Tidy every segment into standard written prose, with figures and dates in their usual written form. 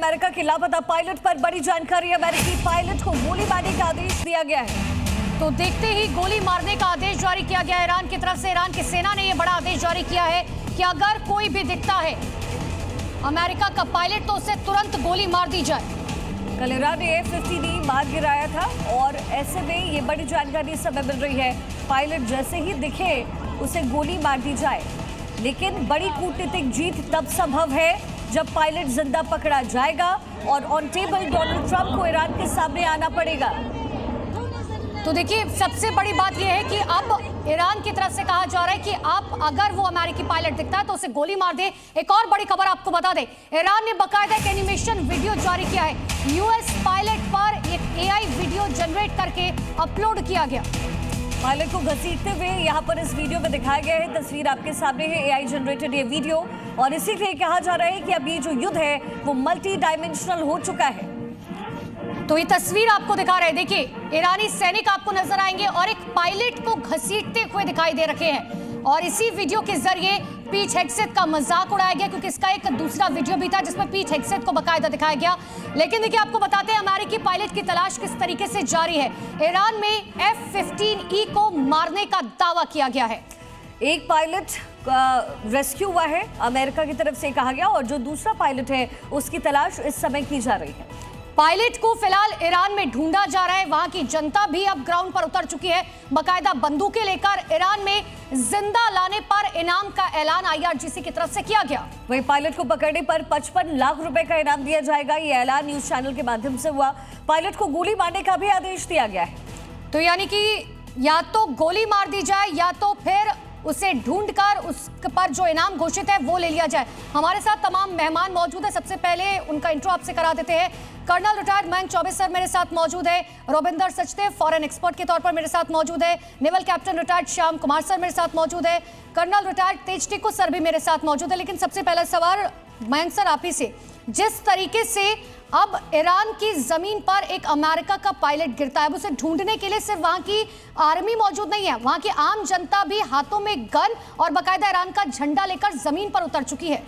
America के लापता pilot पर बड़ी जानकारी। अमेरिकी पायलट को गोली मारने का आदेश दिया गया है। तो देखते ही गोली मारने का आदेश जारी किया गया है ईरान की तरफ से। ईरान की सेना ने यह बड़ा आदेश जारी किया है कि अगर कोई भी दिखता है अमेरिका का पायलट तो उसे तुरंत गोली मार दी जाए। कल ईरान ने F-15E मार गिराया था और ऐसे में ये बड़ी जानकारी इस समय मिल रही है, पायलट जैसे ही दिखे उसे गोली मार दी जाए। लेकिन बड़ी कूटनीतिक जीत तब संभव है जब पायलट जिंदा पकड़ा जाएगा और ऑन टेबल डोनाल्ड ट्रंप को ईरान के सामने आना पड़ेगा। तो देखिए, सबसे बड़ी बात यह है कि अब ईरान की तरफ से कहा जा रहा है कि आप अगर वो अमेरिकी पायलट दिखता है तो उसे गोली मार दे। एक और बड़ी खबर आपको बता दें, ईरान ने बकायदा एक एनिमेशन वीडियो जारी किया है। यूएस पायलट पर एक AI वीडियो जनरेट करके अपलोड किया गया। पायलट को घसीटते हुए यहाँ पर इस वीडियो में दिखाया गया है। तस्वीर आपके सामने है, AI जनरेटेड ये वीडियो, और इसीलिए कहा जा रहा है कि अब ये जो युद्ध है वो मल्टी डायमेंशनल हो चुका है। तो ये तस्वीर आपको दिखा रहे हैं, देखिए ईरानी सैनिक आपको नजर आएंगे और एक पायलट को घसीटते हुए दिखाई दे रखे हैं। और इसी वीडियो के जरिए पीट हेगसेथ का मजाक उड़ाया गया, क्योंकि इसका एक दूसरा वीडियो भी था जिसमें पीट हेगसेथ को बकायदा दिखाया गया। लेकिन देखिए, आपको बताते हैं अमेरिकी पायलट की तलाश किस तरीके से जारी है। ईरान में F-15E को मारने का दावा किया गया है। एक पायलट रेस्क्यू हुआ है अमेरिका की तरफ से कहा गया, और जो दूसरा पायलट है उसकी तलाश इस समय की जा रही है। पायलट को फिलहाल ईरान में ढूंढा जा रहा है। वहां की जनता भी अब ग्राउंड पर उतर चुकी है, बकायदा बंदूकें लेकर। ईरान में जिंदा लाने पर इनाम का ऐलान IRGC की तरफ से किया गया। वही पायलट को पकड़ने पर 55 लाख रुपए का इनाम दिया जाएगा। ये ऐलान न्यूज चैनल के माध्यम से हुआ। पायलट को गोली मारने का भी आदेश दिया गया है। तो यानी कि या तो गोली मार दी जाए या तो फिर उसे ढूंढकर उस पर जो इनाम घोषित है वो ले लिया जाए। हमारे साथ तमाम मेहमान मौजूद है। सबसे पहले उनका इंट्रो आपसे करा देते हैं। Colonel retired Mayank Choubey sir मेरे साथ मौजूद है। रोबिंदर सचदेव फॉरेन एक्सपर्ट के तौर पर मेरे साथ मौजूद है। Naval captain retired Shyam Kumar sir मेरे साथ मौजूद है। कर्नल रिटायर्ड तेज टिक्कू सर भी मेरे साथ मौजूद है। लेकिन सबसे पहला सवाल मयंक सर आप ही से, जिस तरीके से अब ईरान की जमीन पर एक अमेरिका का पायलट गिरता है, उसे ढूंढने के लिए सिर्फ वहां की आर्मी मौजूद नहीं है, वहां की आम जनता भी हाथों में गन और बकायदा ईरान का झंडा लेकर जमीन पर उतर चुकी है।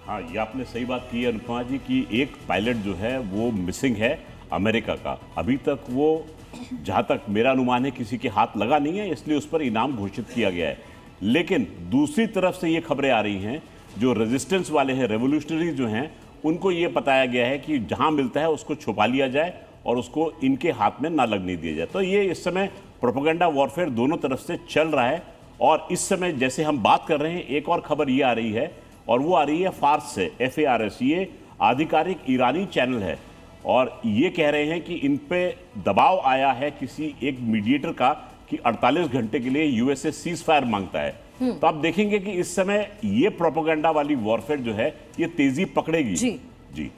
हाँ, ये आपने सही बात की है अनुपमा जी कि एक पायलट जो है वो मिसिंग है अमेरिका का। अभी तक वो, जहां तक मेरा अनुमान है, किसी के हाथ लगा नहीं है, इसलिए उस पर इनाम घोषित किया गया है। लेकिन दूसरी तरफ से ये खबरें आ रही हैं, जो रेजिस्टेंस वाले हैं, रेवोल्यूशनरी जो हैं, उनको ये बताया गया है कि जहां मिलता है उसको छुपा लिया जाए और उसको इनके हाथ में ना लगने दिया जाए। तो ये इस समय प्रोपेगेंडा वॉरफेयर दोनों तरफ से चल रहा है। और इस समय जैसे हम बात कर रहे हैं, एक और खबर ये आ रही है, और वो आ रही है फार्स से, FARS, ये आधिकारिक ईरानी चैनल है, और ये कह रहे हैं कि इन पे दबाव आया है किसी एक मीडिएटर का कि 48 घंटे के लिए USA सीज फायर मांगता है। तो आप देखेंगे कि इस समय ये प्रोपेगेंडा वाली वॉरफेयर जो है ये तेजी पकड़ेगी। जी। जी।